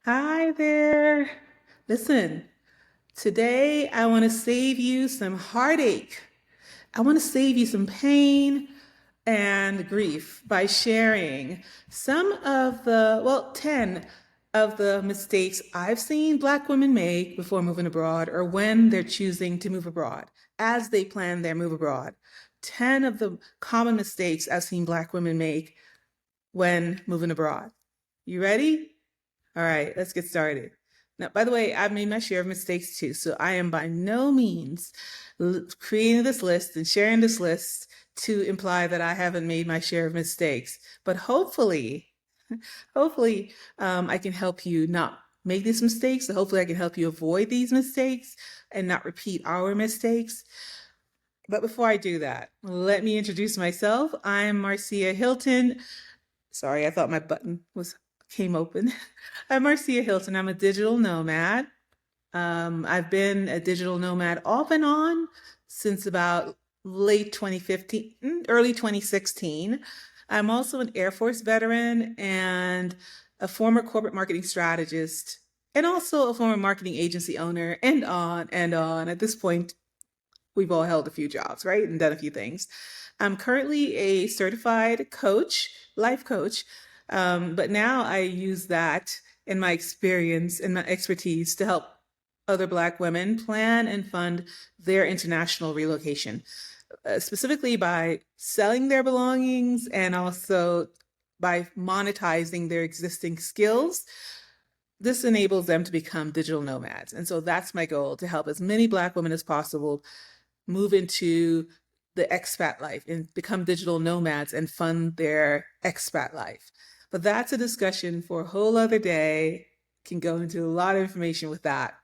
Hi there. Listen, today I want to save you some heartache. I want to save you some pain and grief by sharing some of the 10 of the mistakes I've seen Black women make before moving abroad or when they're choosing to move abroad, as they plan their move abroad. 10 of the common mistakes I've seen Black women make when moving abroad. You ready? All right, let's get started. Now, by the way, I've made my share of mistakes too, so I am by no means creating this list and sharing this list to imply that I haven't made my share of mistakes. But hopefully, I can help you not make these mistakes. So hopefully, I can help you avoid these mistakes and not repeat our mistakes. But before I do that, let me introduce myself. I'm Marcia Hylton. Sorry, I thought my button was came open. I'm Marcia Hylton. I'm a digital nomad. I've been a digital nomad off and on since about late 2015, early 2016. I'm also an Air Force veteran and a former corporate marketing strategist, and also a former marketing agency owner, and on and on. At this point, we've all held a few jobs, right? And done a few things. I'm currently a certified coach, life coach, but now I use that in my experience and my expertise to help other Black women plan and fund their international relocation, specifically by selling their belongings and also by monetizing their existing skills. This enables them to become digital nomads. And so that's my goal, to help as many Black women as possible move into the expat life and become digital nomads and fund their expat life. But that's a discussion for a whole other day. Can go into a lot of information with that.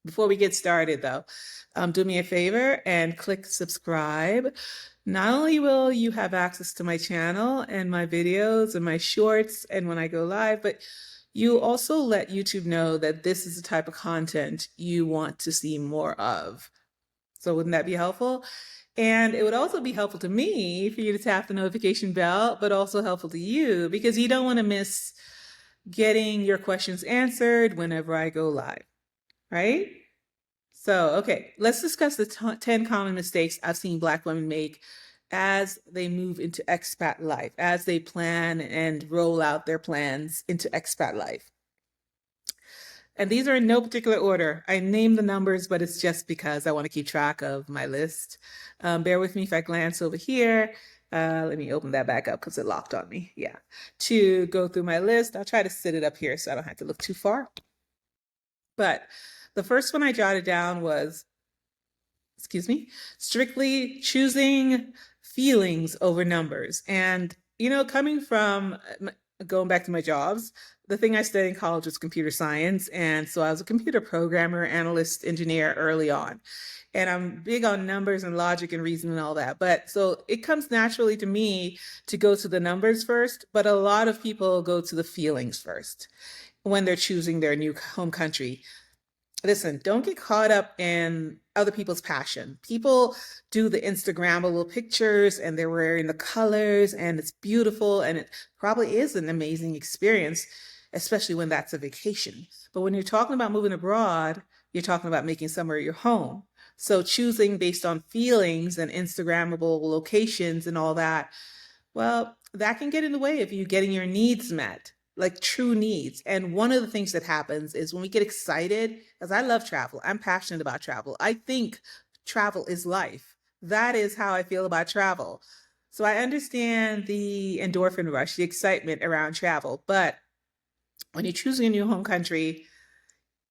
Before we get started, though, do me a favor and click subscribe. Not only will you have access to my channel and my videos and my shorts and when I go live, but you also let YouTube know that this is the type of content you want to see more of. So wouldn't that be helpful? And it would also be helpful to me for you to tap the notification bell, but also helpful to you because you don't want to miss getting your questions answered whenever I go live, right? So, okay, let's discuss the 10 common mistakes I've seen Black women make as they move into expat life, as they plan and roll out their plans into expat life. And these are in no particular order. I named the numbers, but it's just because I want to keep track of my list. Bear with me if I glance over here. Let me open that back up because it locked on me. Yeah. To go through my list, I'll try to sit it up here so I don't have to look too far. But the first one I jotted down was, strictly choosing feelings over numbers. And, coming from going back to my jobs, the thing I studied in college was computer science. And so I was a computer programmer, analyst, engineer early on. And I'm big on numbers and logic and reason and all that. But so it comes naturally to me to go to the numbers first, but a lot of people go to the feelings first when they're choosing their new home country. Listen, don't get caught up in other people's passion. People do the Instagrammable pictures and they're wearing the colors and it's beautiful and it probably is an amazing experience, especially when that's a vacation. But when you're talking about moving abroad, you're talking about making somewhere your home. So choosing based on feelings and Instagrammable locations and all that, well, that can get in the way of you getting your needs met, like true needs. And one of the things that happens is when we get excited, because I love travel, I'm passionate about travel. I think travel is life. That is how I feel about travel. So I understand the endorphin rush, the excitement around travel. But when you're choosing a new home country,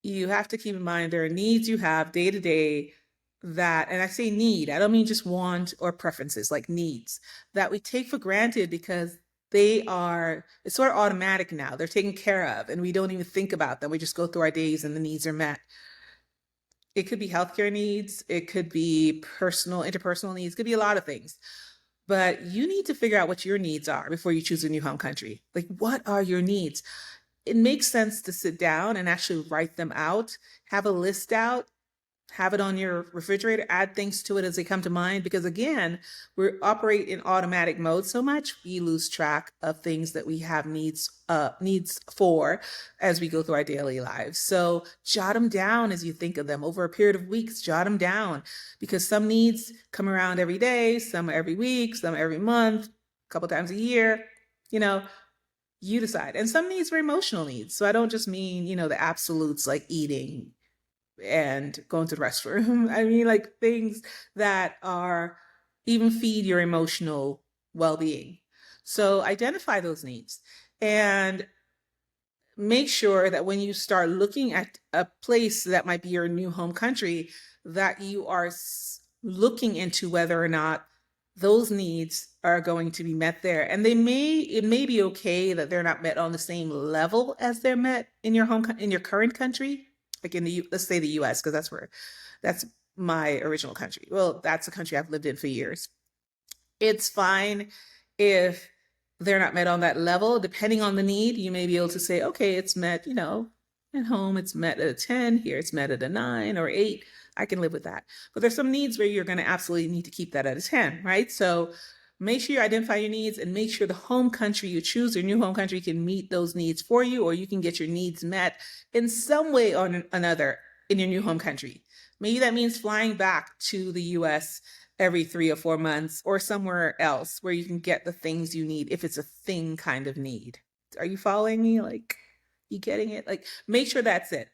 you have to keep in mind there are needs you have day to day that, and I say need, I don't mean just want or preferences, like needs that we take for granted because it's sort of automatic now. They're taken care of and we don't even think about them. We just go through our days and the needs are met. It could be healthcare needs, it could be personal, interpersonal needs, it could be a lot of things. But you need to figure out what your needs are before you choose a new home country. Like, what are your needs? It makes sense to sit down and actually write them out, have a list out, have it on your refrigerator, add things to it as they come to mind, because again, we operate in automatic mode so much, we lose track of things that we have needs for as we go through our daily lives. So jot them down as you think of them over a period of weeks. Jot them down, because some needs come around every day, some every week, some every month, a couple times a year. You decide. And some needs are emotional needs. So I don't just mean, the absolutes like eating and going to the restroom. I mean, like things that are even feed your emotional well-being. So identify those needs and make sure that when you start looking at a place that might be your new home country, that you are looking into whether or not those needs are going to be met there. And it may be okay that they're not met on the same level as they're met in your current country, like let's say the US, because that's my original country. Well, that's a country I've lived in for years. It's fine if they're not met on that level. Depending on the need, you may be able to say, okay, it's met, at home, it's met at a 10, here it's met at a 9 or 8. I can live with that. But there's some needs where you're going to absolutely need to keep that at a 10, right? So make sure you identify your needs and make sure the home country you choose, your new home country, can meet those needs for you, or you can get your needs met in some way or another in your new home country. Maybe that means flying back to the US every 3 or 4 months, or somewhere else where you can get the things you need if it's a thing kind of need. Are you following me? Like, you getting it? Like, make sure that's it.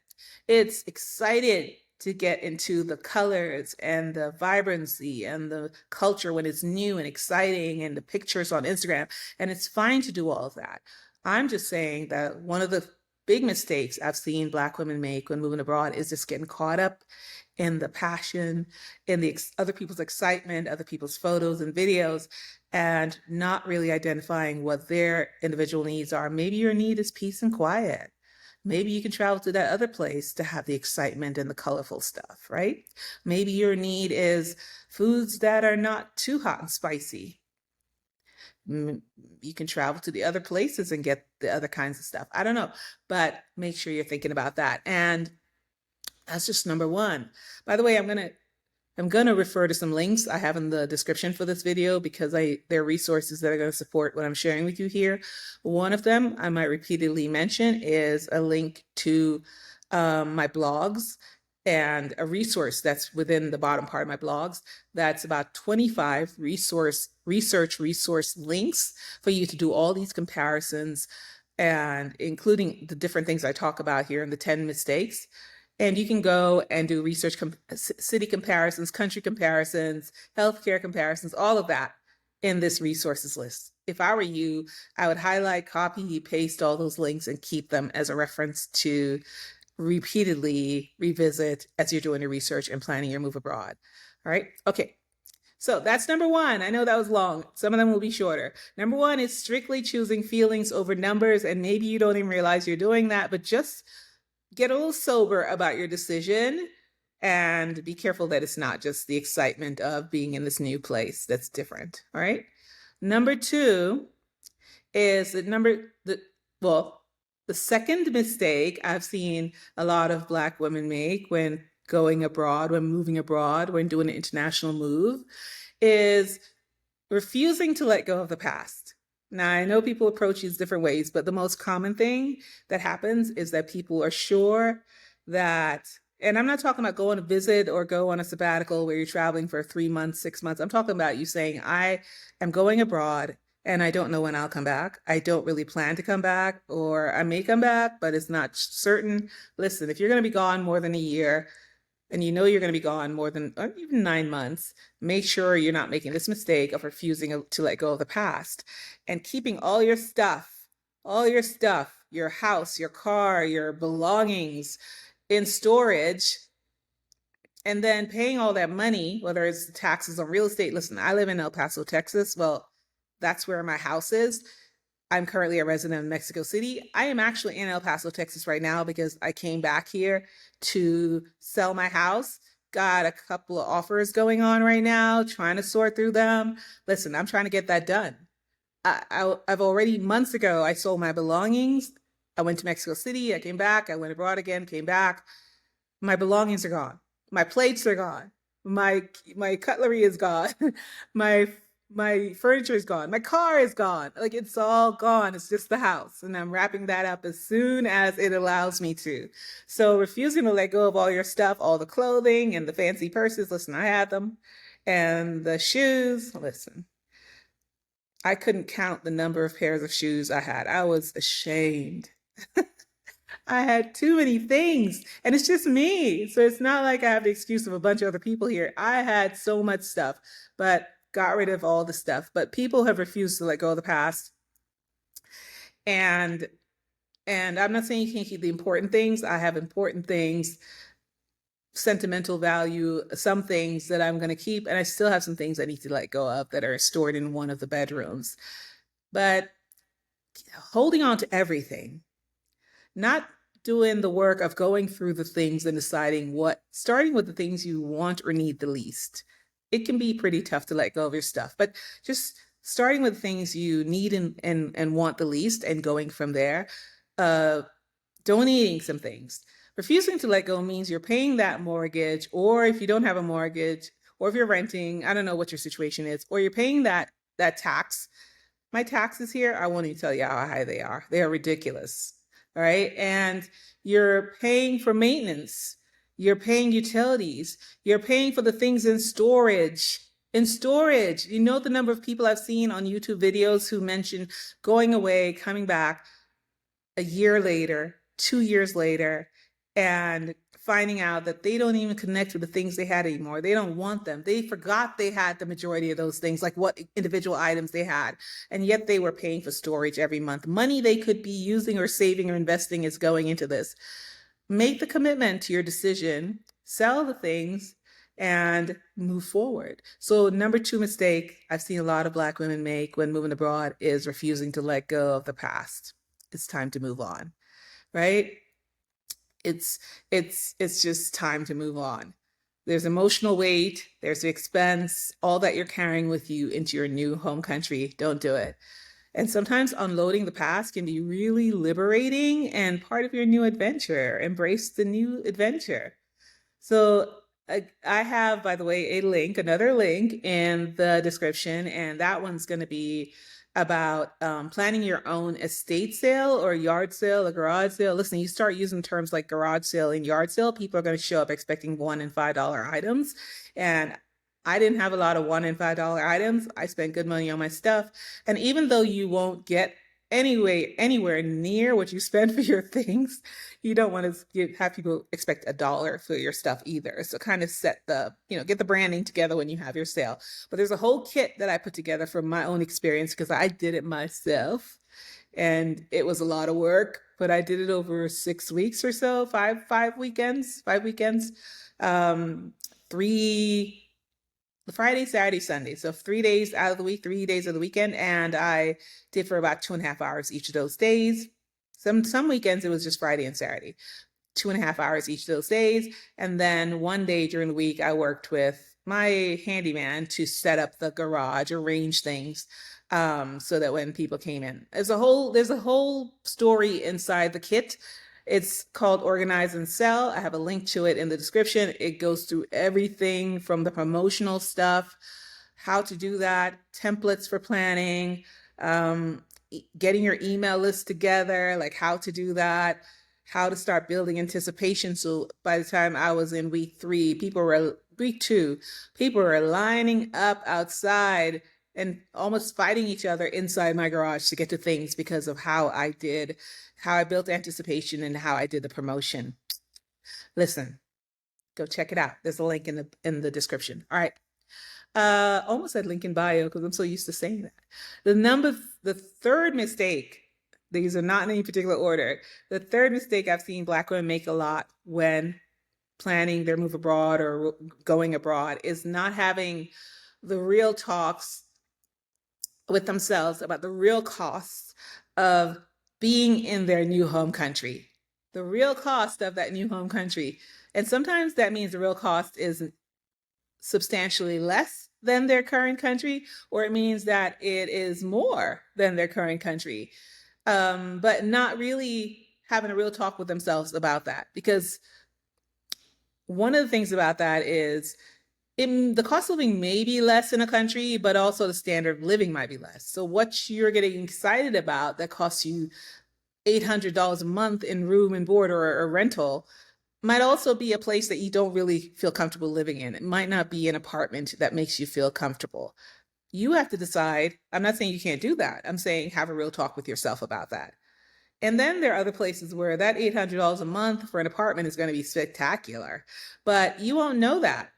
It's excited to get into the colors and the vibrancy and the culture when it's new and exciting and the pictures on Instagram. And it's fine to do all of that. I'm just saying that one of the big mistakes I've seen Black women make when moving abroad is just getting caught up in the passion, in the other people's excitement, other people's photos and videos, and not really identifying what their individual needs are. Maybe your need is peace and quiet. Maybe you can travel to that other place to have the excitement and the colorful stuff, right? Maybe your need is foods that are not too hot and spicy. You can travel to the other places and get the other kinds of stuff. I don't know, but make sure you're thinking about that. And that's just number one. By the way, I'm gonna refer to some links I have in the description for this video, because they're resources that are going to support what I'm sharing with you here. One of them I might repeatedly mention is a link to my blogs, and a resource that's within the bottom part of my blogs that's about 25 research resource links for you to do all these comparisons, and including the different things I talk about here in the 10 mistakes. And you can go and do research, city comparisons, country comparisons, healthcare comparisons, all of that in this resources list. If I were you, I would highlight, copy, paste all those links and keep them as a reference to repeatedly revisit as you're doing your research and planning your move abroad. All right. Okay. So that's number one. I know that was long. Some of them will be shorter. Number one is strictly choosing feelings over numbers. And maybe you don't even realize you're doing that, but just get a little sober about your decision and be careful that it's not just the excitement of being in this new place that's different. All right. Number two is the second mistake I've seen a lot of Black women make when going abroad, when moving abroad, when doing an international move, is refusing to let go of the past. Now, I know people approach these different ways, but the most common thing that happens is that people are sure that, and I'm not talking about going to visit or go on a sabbatical where you're traveling for 3 months, 6 months. I'm talking about you saying, I am going abroad and I don't know when I'll come back. I don't really plan to come back, or I may come back, but it's not certain. Listen, if you're going to be gone more than a year, and you know you're going to be gone more than even 9 months, make sure you're not making this mistake of refusing to let go of the past and keeping all your stuff, your house, your car, your belongings in storage, and then paying all that money, whether it's taxes on real estate. Listen, I live in El Paso, Texas. Well, that's where my house is. I'm currently a resident of Mexico City. I am actually in El Paso, Texas right now because I came back here to sell my house. Got a couple of offers going on right now, trying to sort through them. Listen, I'm trying to get that done. I've already, months ago, I sold my belongings. I went to Mexico City. I came back. I went abroad again, came back. My belongings are gone. My plates are gone. My cutlery is gone. my my furniture is gone. My car is gone. Like it's all gone. It's just the house. And I'm wrapping that up as soon as it allows me to. So refusing to let go of all your stuff, all the clothing and the fancy purses. Listen, I had them. And the shoes. Listen, I couldn't count the number of pairs of shoes I had. I was ashamed. I had too many things, and it's just me. So it's not like I have the excuse of a bunch of other people here. I had so much stuff, but got rid of all the stuff. But people have refused to let go of the past. And I'm not saying you can't keep the important things. I have important things, sentimental value, some things that I'm going to keep, and I still have some things I need to let go of that are stored in one of the bedrooms. But holding on to everything, not doing the work of going through the things and deciding starting with the things you want or need the least. It can be pretty tough to let go of your stuff, but just starting with things you need and want the least and going from there. Donating some things. Refusing to let go means you're paying that mortgage, or if you don't have a mortgage, or if you're renting, I don't know what your situation is, or you're paying that tax. My taxes here, I won't even tell you how high they are. They are ridiculous. All right. And you're paying for maintenance. You're paying utilities. You're paying for the things in storage. In storage, you know the number of people I've seen on YouTube videos who mention going away, coming back a year later, 2 years later, and finding out that they don't even connect with the things they had anymore. They don't want them. They forgot they had the majority of those things, like what individual items they had. And yet they were paying for storage every month. Money they could be using or saving or investing is going into this. Make the commitment to your decision, sell the things, and move forward. So number 2 mistake I've seen a lot of Black women make when moving abroad is refusing to let go of the past. It's time to move on, right? It's just time to move on. There's emotional weight, there's the expense, all that you're carrying with you into your new home country. Don't do it. And sometimes unloading the past can be really liberating and part of your new adventure. Embrace the new adventure. So I have, by the way, another link in the description, and that one's going to be about planning your own estate sale or yard sale, a garage sale. Listen, you start using terms like garage sale and yard sale, people are going to show up expecting $1 and $5 items. And I didn't have a lot of $1 and $5 items. I spent good money on my stuff. And even though you won't get anywhere near what you spend for your things, you don't want to have people expect $1 for your stuff either. So kind of get the branding together when you have your sale. But there's a whole kit that I put together from my own experience because I did it myself. And it was a lot of work, but I did it over 6 weeks or so, five weekends, three Friday, Saturday, Sunday. So 3 days out of the week, 3 days of the weekend. And I did for about 2.5 hours each of those days. Some weekends it was just Friday and Saturday, 2.5 hours each of those days. And then one day during the week, I worked with my handyman to set up the garage, arrange things, so that when people came in, there's a whole story inside the kit. It's called Organize and Sell. I have a link to it in the description. It goes through everything from the promotional stuff, how to do that, templates for planning, getting your email list together, like how to do that, how to start building anticipation. So by the time I was in week 2, people were lining up outside and almost fighting each other inside my garage to get to things because of how I built anticipation and how I did the promotion. Listen, go check it out. There's a link in the description. All right. Almost said link in bio because I'm so used to saying that. The third mistake, these are not in any particular order. The third mistake I've seen Black women make a lot when planning their move abroad or going abroad is not having the real talks with themselves about the real costs of being in their new home country, the real cost of that new home country. And sometimes that means the real cost is substantially less than their current country, or it means that it is more than their current country. But not really having a real talk with themselves about that, because one of the things about that is the cost of living may be less in a country, but also the standard of living might be less. So what you're getting excited about that costs you $800 a month in room and board or rental might also be a place that you don't really feel comfortable living in. It might not be an apartment that makes you feel comfortable. You have to decide. I'm not saying you can't do that. I'm saying have a real talk with yourself about that. And then there are other places where that $800 a month for an apartment is going to be spectacular, but you won't know that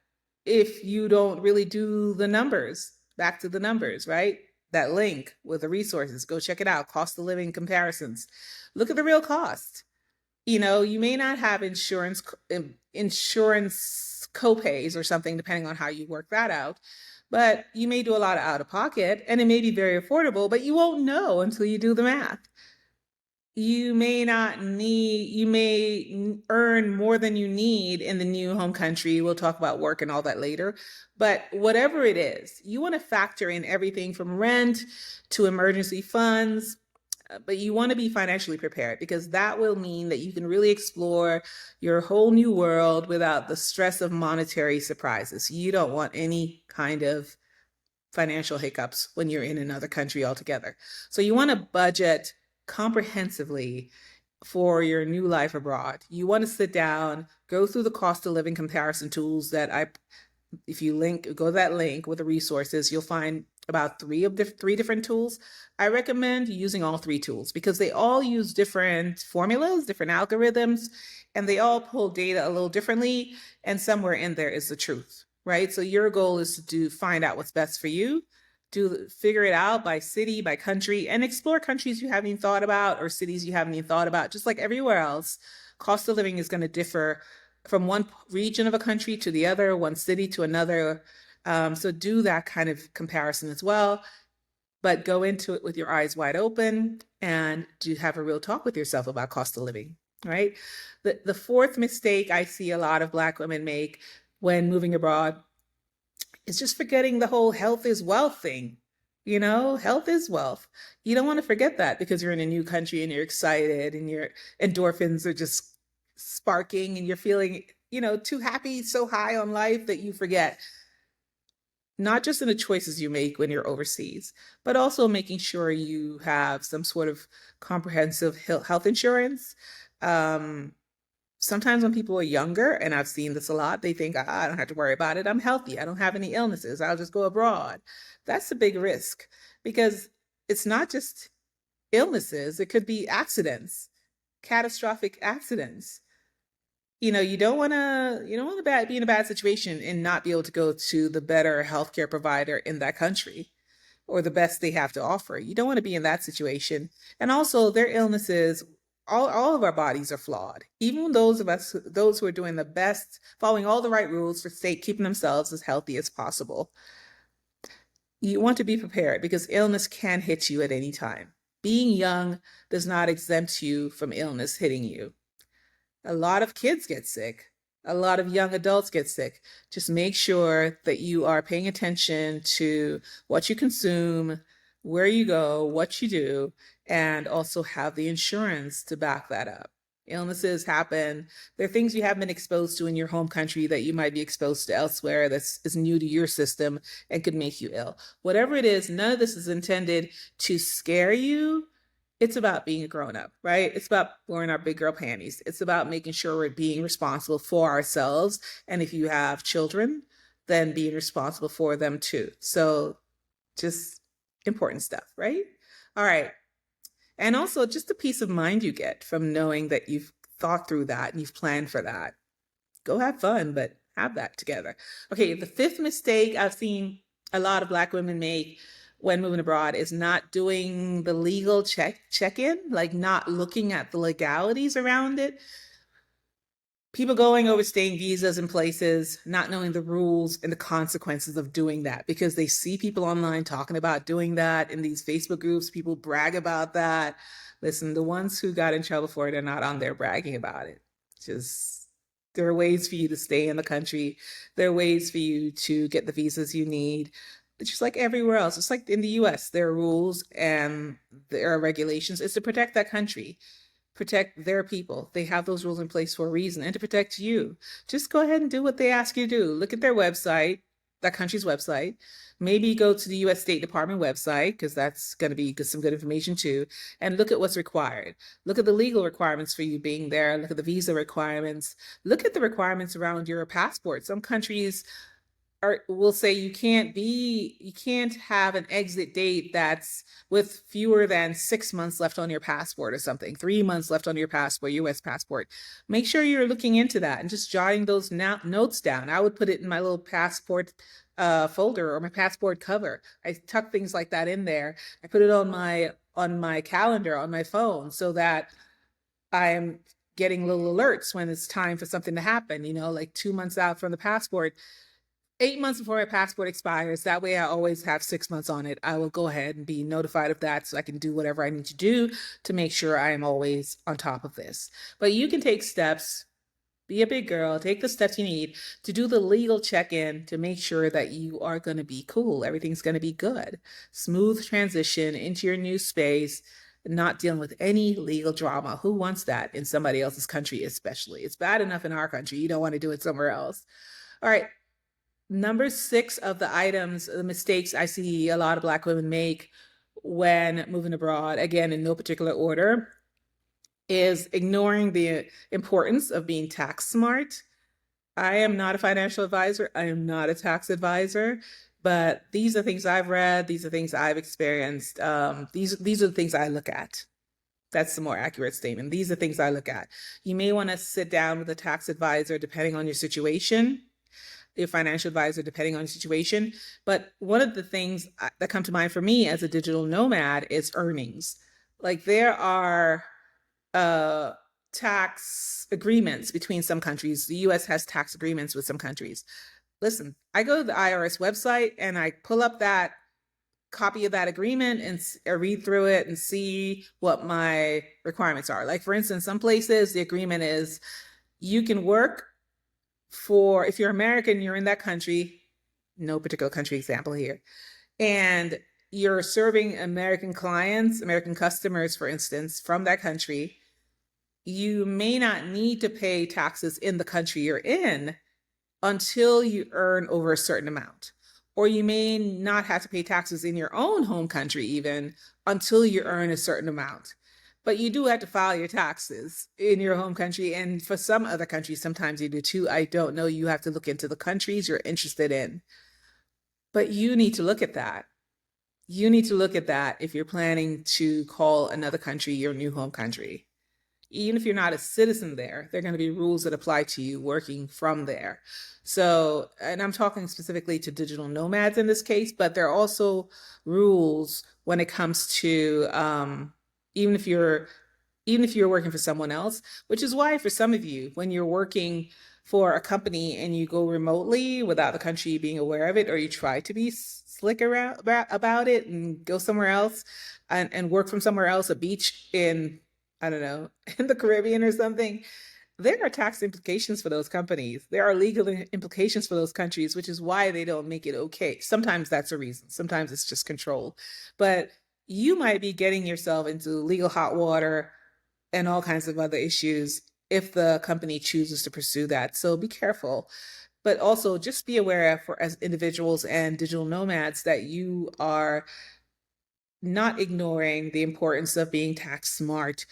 if you don't really do the numbers. Back to the numbers, right? That link with the resources, go check it out. Cost of living comparisons. Look at the real cost. You may not have insurance copays or something, depending on how you work that out, but you may do a lot of out of pocket and it may be very affordable, but you won't know until you do the math. You may earn more than you need in the new home country. We'll talk about work and all that later. But whatever it is, you want to factor in everything from rent to emergency funds, but you want to be financially prepared because that will mean that you can really explore your whole new world without the stress of monetary surprises. You don't want any kind of financial hiccups when you're in another country altogether. So you want to budget comprehensively for your new life abroad. You want to sit down, go through the cost of living comparison tools that if you go to that link with the resources, you'll find about three different tools. I recommend using all three tools because they all use different formulas, different algorithms, and they all pull data a little differently. And somewhere in there is the truth, right? So your goal is to find out what's best for you, figure it out by city, by country, and explore countries you haven't even thought about or cities you haven't even thought about. Just like everywhere else, cost of living is going to differ from one region of a country to the other, one city to another. So do that kind of comparison as well, but go into it with your eyes wide open and do have a real talk with yourself about cost of living, right? The fourth mistake I see a lot of Black women make when moving abroad is just forgetting the whole health is wealth thing. Health is wealth. You don't want to forget that because you're in a new country and you're excited and your endorphins are just sparking and you're feeling, too happy, so high on life that you forget, not just in the choices you make when you're overseas, but also making sure you have some sort of comprehensive health insurance. Sometimes when people are younger, and I've seen this a lot, they think, I don't have to worry about it. I'm healthy. I don't have any illnesses. I'll just go abroad. That's a big risk because it's not just illnesses. It could be accidents, catastrophic accidents. You don't want to be in a bad situation and not be able to go to the better healthcare provider in that country or the best they have to offer. You don't want to be in that situation. And also their illnesses, all of our bodies are flawed. Even those who are doing the best, following all the right rules for keeping themselves as healthy as possible. You want to be prepared because illness can hit you at any time. Being young does not exempt you from illness hitting you. A lot of kids get sick. A lot of young adults get sick. Just make sure that you are paying attention to what you consume, where you go, what you do, and also have the insurance to back that up. Illnesses happen. There are things you haven't been exposed to in your home country that you might be exposed to elsewhere that is new to your system and could make you ill. Whatever it is, none of this is intended to scare you. It's about being a grown-up, right? It's about wearing our big girl panties. It's about making sure we're being responsible for ourselves. And if you have children, then being responsible for them too. So just important stuff, right? All right. And also just the peace of mind you get from knowing that you've thought through that and you've planned for that. Go have fun, but have that together. Okay, the fifth mistake I've seen a lot of Black women make when moving abroad is not doing the legal check-in, like not looking at the legalities around it. People going overstaying visas in places, not knowing the rules and the consequences of doing that because they see people online talking about doing that in these Facebook groups. People brag about that. Listen, the ones who got in trouble for it are not on there bragging about it. There are ways for you to stay in the country. There are ways for you to get the visas you need. It's just like everywhere else. It's like in the US, there are rules and there are regulations. It's to protect that country. protect their people. They have those rules in place for a reason, and to protect you. Just go ahead and do what they ask you to do. Look at their website, that country's website. Maybe go to the US State Department website, because that's going to be some good information too, and look at what's required. Look at the legal requirements for you being there. Look at the visa requirements. Look at the requirements around your passport. Some countries will say you can't have an exit date that's with fewer than 6 months left on your passport or something, 3 months left on your passport, US passport. Make sure you're looking into that and just jotting those notes down. I would put it in my little passport folder or my passport cover. I tuck things like that in there. I put it on my calendar on my phone so that I'm getting little alerts when it's time for something to happen, like 2 months out from the passport. 8 months before my passport expires. That way I always have 6 months on it. I will go ahead and be notified of that so I can do whatever I need to do to make sure I am always on top of this. But you can take steps, be a big girl, take the steps you need to do the legal check-in to make sure that you are going to be cool. Everything's going to be good. Smooth transition into your new space, not dealing with any legal drama. Who wants that in somebody else's country, especially? It's bad enough in our country. You don't want to do it somewhere else. All right. Number 6 of the items, the mistakes I see a lot of Black women make when moving abroad, again, in no particular order, is ignoring the importance of being tax smart. I am not a financial advisor. I am not a tax advisor, but these are things I've read. These are things I've experienced. These are the things I look at. That's the more accurate statement. These are things I look at. You may want to sit down with a tax advisor depending on your situation, your financial advisor, depending on your situation. But one of the things that come to mind for me as a digital nomad is earnings. Like there are tax agreements between some countries. The US has tax agreements with some countries. Listen, I go to the IRS website and I pull up that copy of that agreement and read through it and see what my requirements are. Like for instance, some places the agreement is you can work if you're American, you're in that country, no particular country example here, and you're serving American clients, American customers, for instance, from that country, you may not need to pay taxes in the country you're in until you earn over a certain amount. Or you may not have to pay taxes in your own home country even until you earn a certain amount. But you do have to file your taxes in your home country. And for some other countries, sometimes you do too. I don't know. You have to look into the countries you're interested in. But you need to look at that. You need to look at that if you're planning to call another country your new home country. Even if you're not a citizen there, there are going to be rules that apply to you working from there. So, and I'm talking specifically to digital nomads in this case, but there are also rules when it comes to even if you're working for someone else, which is why for some of you, when you're working for a company and you go remotely without the country being aware of it, or you try to be slick about it and go somewhere else and work from somewhere else, a beach in, I don't know, in the Caribbean or something, there are tax implications for those companies. There are legal implications for those countries, which is why they don't make it okay. Sometimes that's a reason. Sometimes it's just control. But you might be getting yourself into legal hot water and all kinds of other issues if the company chooses to pursue that. So be careful. But also just be aware as individuals and digital nomads that you are not ignoring the importance of being tax smart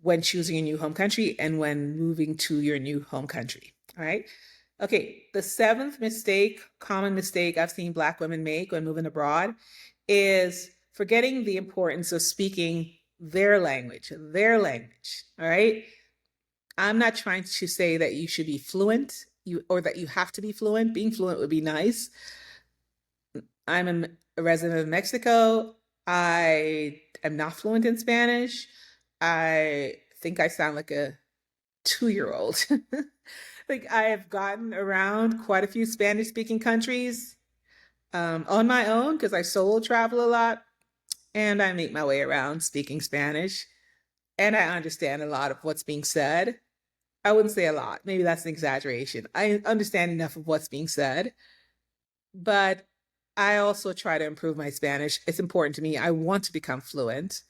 when choosing a new home country and when moving to your new home country. All right. Okay. The 7th common mistake I've seen Black women make when moving abroad is forgetting the importance of speaking their language. All right. I'm not trying to say that you should be fluent or that you have to be fluent. Being fluent would be nice. I'm a resident of Mexico. I am not fluent in Spanish. I think I sound like a 2-year-old. Like I have gotten around quite a few Spanish speaking countries on my own because I solo travel a lot and I make my way around speaking Spanish and I understand a lot of what's being said. I wouldn't say a lot. Maybe that's an exaggeration. I understand enough of what's being said, but I also try to improve my Spanish. It's important to me. I want to become fluent.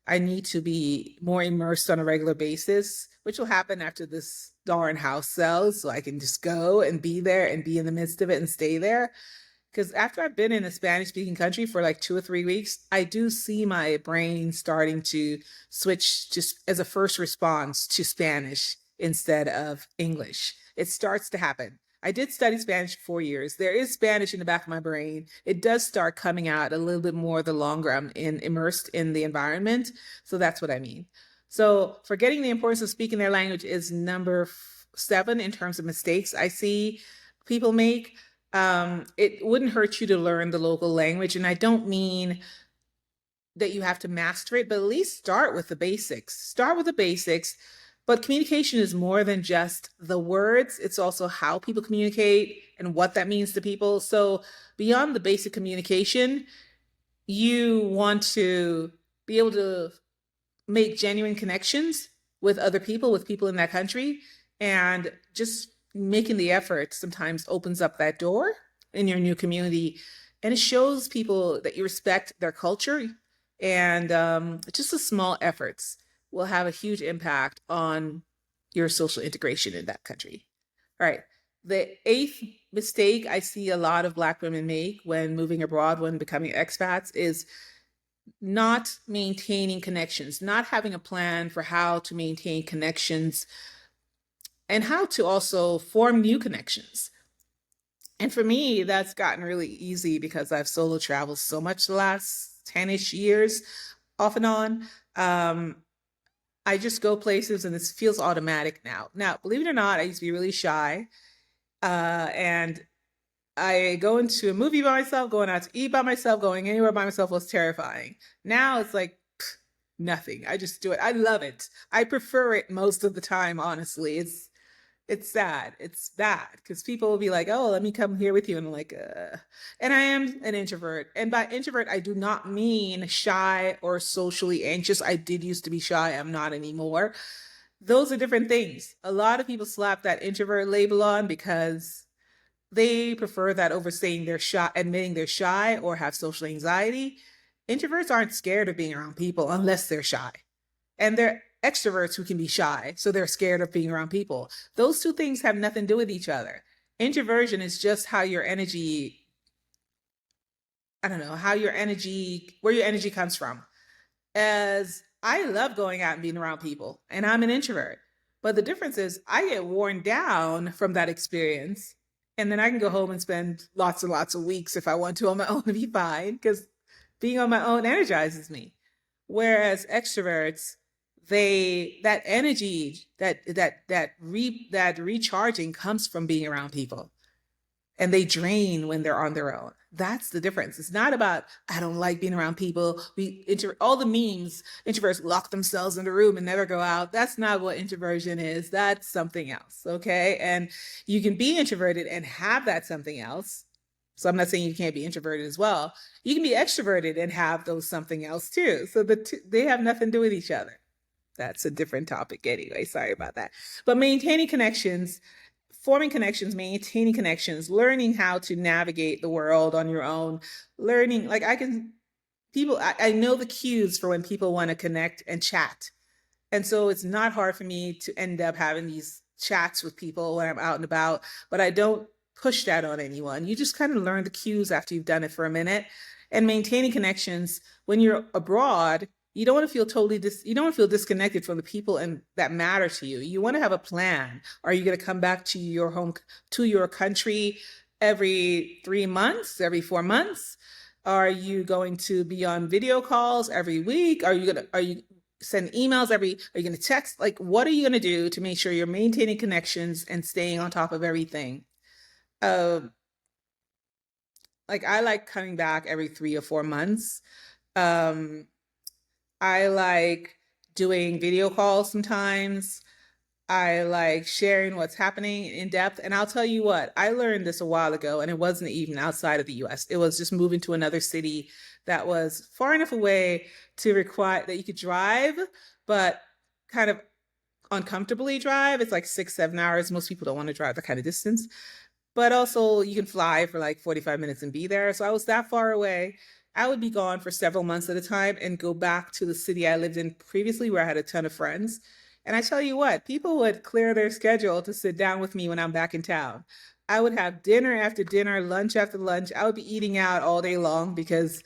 I need to be more immersed on a regular basis, which will happen after this darn house sells, so I can just go and be there and be in the midst of it and stay there. Because after I've been in a Spanish speaking country for like 2 or 3 weeks, I do see my brain starting to switch just as a first response to Spanish instead of English. It starts to happen. I did study Spanish for 4 years. There is Spanish in the back of my brain. It does start coming out a little bit more the longer I'm immersed in the environment. So that's what I mean. So forgetting the importance of speaking their language is number 7 in terms of mistakes I see people make. It wouldn't hurt you to learn the local language. And I don't mean that you have to master it, but at least start with the basics. Start with the basics. But communication is more than just the words. It's also how people communicate and what that means to people. So beyond the basic communication, you want to be able to make genuine connections with other people, with people in that country, and just making the effort sometimes opens up that door in your new community, and it shows people that you respect their culture, and just the small efforts will have a huge impact on your social integration in that country. All right. The 8th mistake I see a lot of Black women make when moving abroad, when becoming expats, is not maintaining connections, not having a plan for how to maintain connections and how to also form new connections. And for me, that's gotten really easy because I've solo traveled so much the last 10-ish years, off and on. I just go places and this feels automatic now. Now, believe it or not, I used to be really shy. And I go into a movie by myself, going out to eat by myself, going anywhere by myself was terrifying. Now it's like nothing. I just do it. I love it. I prefer it most of the time, honestly. It's sad. It's bad because people will be like, "Oh, let me come here with you," and I'm like, And I am an introvert, and by introvert, I do not mean shy or socially anxious. I did used to be shy. I'm not anymore. Those are different things. A lot of people slap that introvert label on because they prefer that over saying they're shy, admitting they're shy or have social anxiety. Introverts aren't scared of being around people unless they're shy. And they're extroverts who can be shy, so they're scared of being around people. Those two things have nothing to do with each other. Introversion is just how your energy, I don't know, where your energy comes from. As I love going out and being around people, and I'm an introvert. But the difference is I get worn down from that experience. And then I can go home and spend lots and lots of weeks if I want to on my own and be fine, because being on my own energizes me. Whereas extroverts, that energy, that recharging comes from being around people, and they drain when they're on their own. That's the difference. It's not about, I don't like being around people. All the memes, introverts lock themselves in the room and never go out. That's not what introversion is. That's something else. Okay. And you can be introverted and have that something else. So I'm not saying you can't be introverted as well. You can be extroverted and have those something else too. So they have nothing to do with each other. That's a different topic anyway. Sorry about that. But maintaining connections, forming connections, maintaining connections, learning how to navigate the world on your own, learning, like I know the cues for when people want to connect and chat. And so it's not hard for me to end up having these chats with people when I'm out and about, but I don't push that on anyone. You just kind of learn the cues after you've done it for a minute. And maintaining connections when you're abroad, you don't want to feel you don't want to feel disconnected from the people that matter to you. You want to have a plan. Are you going to come back to your home, to your country every 3 months, every 4 months? Are you going to be on video calls every week? Are you send emails are you going to text? Like, what are you going to do to make sure you're maintaining connections and staying on top of everything? Like, I like coming back every 3 or 4 months. I like doing video calls sometimes. I like sharing what's happening in depth. And I'll tell you what, I learned this a while ago, and it wasn't even outside of the US. It was just moving to another city that was far enough away to require that you could drive, but kind of uncomfortably drive. It's like 6, 7 hours. Most people don't want to drive that kind of distance. But also you can fly for like 45 minutes and be there. So I was that far away. I would be gone for several months at a time and go back to the city I lived in previously where I had a ton of friends. And I tell you what, people would clear their schedule to sit down with me when I'm back in town. I would have dinner after dinner, lunch after lunch. I would be eating out all day long because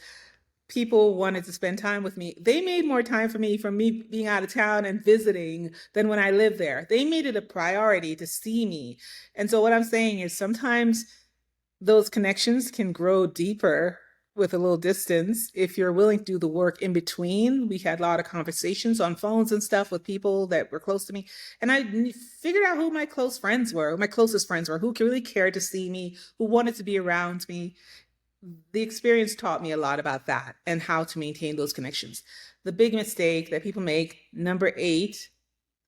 people wanted to spend time with me. They made more time for me from me being out of town and visiting than when I lived there. They made it a priority to see me. And so what I'm saying is sometimes those connections can grow deeper with a little distance if you're willing to do the work in between. We had a lot of conversations on phones and stuff with people that were close to me. And I figured out who my close friends were, who my closest friends were, who really cared to see me, who wanted to be around me. The experience taught me a lot about that and how to maintain those connections. The big mistake that people make, number 8,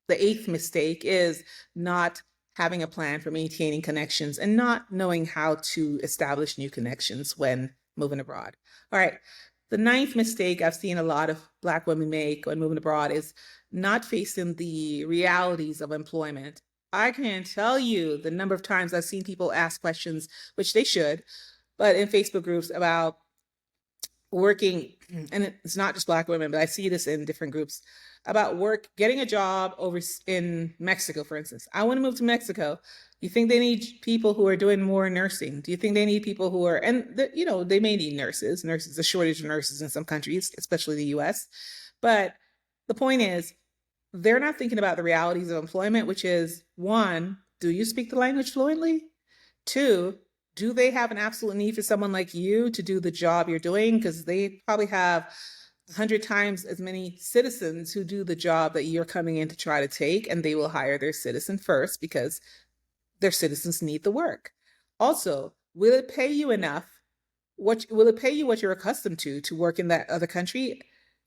the 8th mistake, is not having a plan for maintaining connections and not knowing how to establish new connections when moving abroad. All right. The 9th mistake I've seen a lot of Black women make when moving abroad is not facing the realities of employment. I can't tell you the number of times I've seen people ask questions, which they should, but in Facebook groups about working, and it's not just Black women, but I see this in different groups, about getting a job over in Mexico, for instance. I want to move to Mexico. You think they need people who are doing more nursing? Do you think they need people who are, and they may need nurses, a shortage of nurses in some countries, especially the US. But the point is, they're not thinking about the realities of employment, which is, 1, do you speak the language fluently? 2, do they have an absolute need for someone like you to do the job you're doing? Because they probably have 100 times as many citizens who do the job that you're coming in to try to take, and they will hire their citizen first because their citizens need the work. Also, will it pay you enough? Will it pay you what you're accustomed to work in that other country?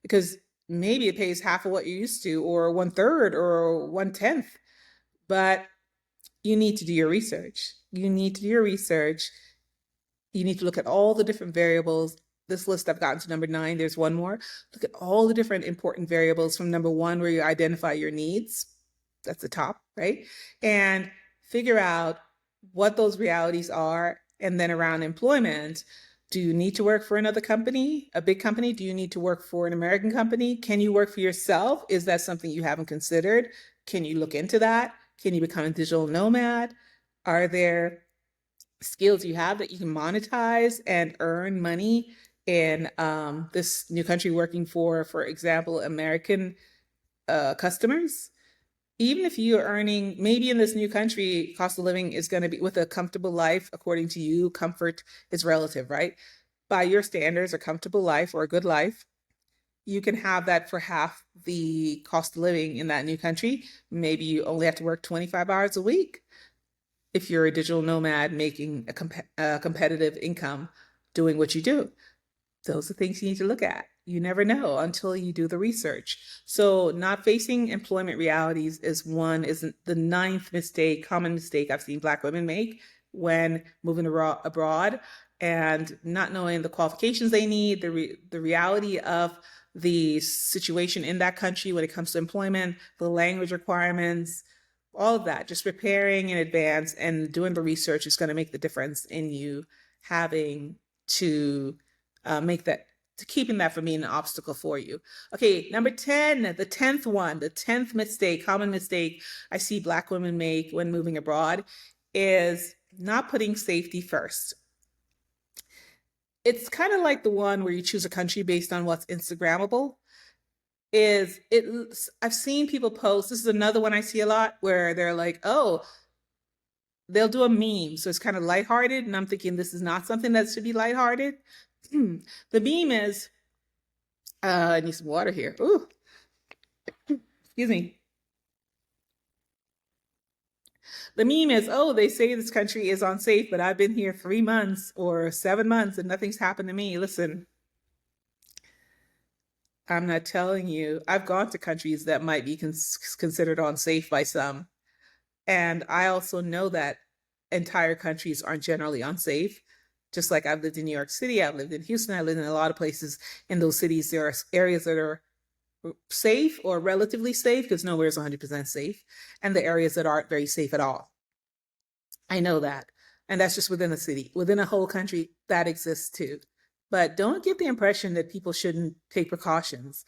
Because maybe it pays half of what you're used to, or 1/3 or 1/10, but you need to do your research. You need to do your research. You need to look at all the different variables. This list I've gotten to number 9. There's one more. Look at all the different important variables from number 1, where you identify your needs. That's the top, right? And figure out what those realities are. And then around employment, do you need to work for another company, a big company? Do you need to work for an American company? Can you work for yourself? Is that something you haven't considered? Can you look into that? Can you become a digital nomad? Are there skills you have that you can monetize and earn money in this new country working for example, American customers? Even if you're earning, maybe in this new country, cost of living is going to be, with a comfortable life, according to you, comfort is relative, right? By your standards, a comfortable life or a good life, you can have that for half the cost of living in that new country. Maybe you only have to work 25 hours a week if you're a digital nomad making a competitive income doing what you do. Those are things you need to look at. You never know until you do the research. So not facing employment realities is the 9th mistake, common mistake I've seen Black women make when moving abroad, and not knowing the qualifications they need, the reality of the situation in that country when it comes to employment, the language requirements, all of that. Just preparing in advance and doing the research is going to make the difference in you having to keeping that from being an obstacle for you. Okay, number 10, the 10th one, the 10th mistake, common mistake I see Black women make when moving abroad is not putting safety first. It's kind of like the one where you choose a country based on what's Instagrammable. I've seen people post, this is another one I see a lot, where they're like, oh, they'll do a meme. So it's kind of lighthearted. And I'm thinking this is not something that should be lighthearted. The meme is, I need some water here. Ooh, excuse me. The meme is, oh, they say this country is unsafe, but I've been here 3 months or 7 months and nothing's happened to me. Listen, I'm not telling you. I've gone to countries that might be considered unsafe by some. And I also know that entire countries aren't generally unsafe. Just like I've lived in New York City, I've lived in Houston, I lived in a lot of places in those cities. There are areas that are safe or relatively safe, because nowhere is 100% safe, and the areas that aren't very safe at all. I know that. And that's just within a city. Within a whole country, that exists too. But don't give the impression that people shouldn't take precautions.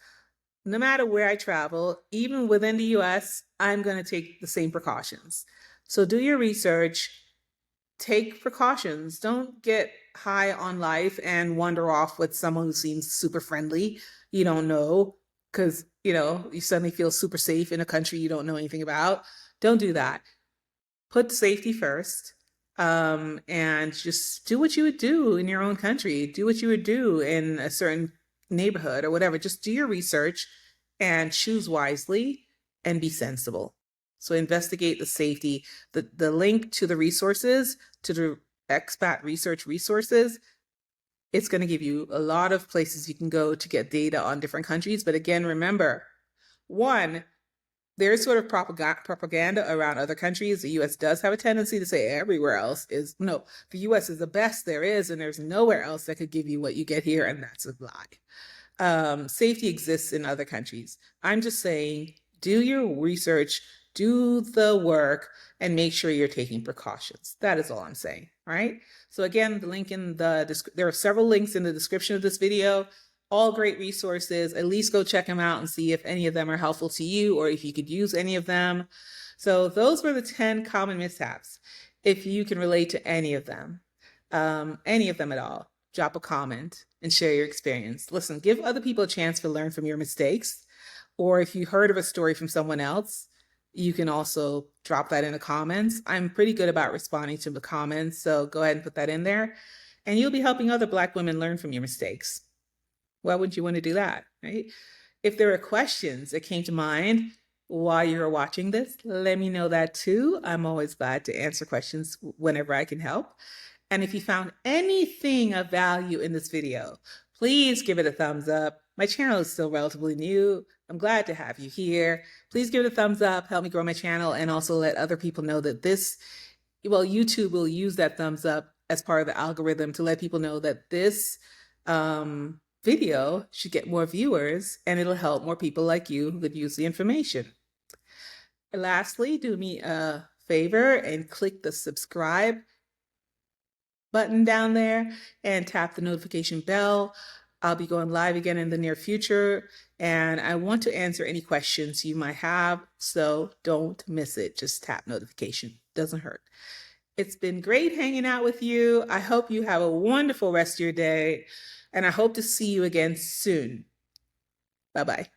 No matter where I travel, even within the US, I'm going to take the same precautions. So do your research, take precautions. Don't get high on life and wander off with someone who seems super friendly. You don't know because, you suddenly feel super safe in a country you don't know anything about. Don't do that. Put safety first, and just do what you would do in your own country. Do what you would do in a certain neighborhood or whatever. Just do your research and choose wisely and be sensible. So investigate the safety. The link to the resources, to the expat research resources, it's going to give you a lot of places you can go to get data on different countries. But again, remember, one, there's sort of propaganda around other countries. The US does have a tendency to say everywhere else is, no, the US is the best there is, and there's nowhere else that could give you what you get here, and that's a lie. Safety exists in other countries. I'm just saying, do your research, do the work, and make sure you're taking precautions. That is all I'm saying, right? So again, the link in there are several links in the description of this video. All great resources. At least go check them out and see if any of them are helpful to you or if you could use any of them. So those were the 10 common mishaps. If you can relate to any of them at all, drop a comment and share your experience. Listen, give other people a chance to learn from your mistakes. Or if you heard of a story from someone else, you can also drop that in the comments. I'm pretty good about responding to the comments, so go ahead and put that in there. And you'll be helping other Black women learn from your mistakes. Why wouldn't you want to do that, right? If there are questions that came to mind while you were watching this, let me know that too. I'm always glad to answer questions whenever I can help. And if you found anything of value in this video, please give it a thumbs up. My channel is still relatively new. I'm glad to have you here. Please give it a thumbs up, help me grow my channel, and also let other people know that YouTube will use that thumbs up as part of the algorithm to let people know that this video should get more viewers, and it'll help more people like you who could use the information. And lastly, do me a favor and click the subscribe button down there and tap the notification bell. I'll be going live again in the near future, and I want to answer any questions you might have, so don't miss it. Just tap notification. Doesn't hurt. It's been great hanging out with you. I hope you have a wonderful rest of your day, and I hope to see you again soon. Bye-bye.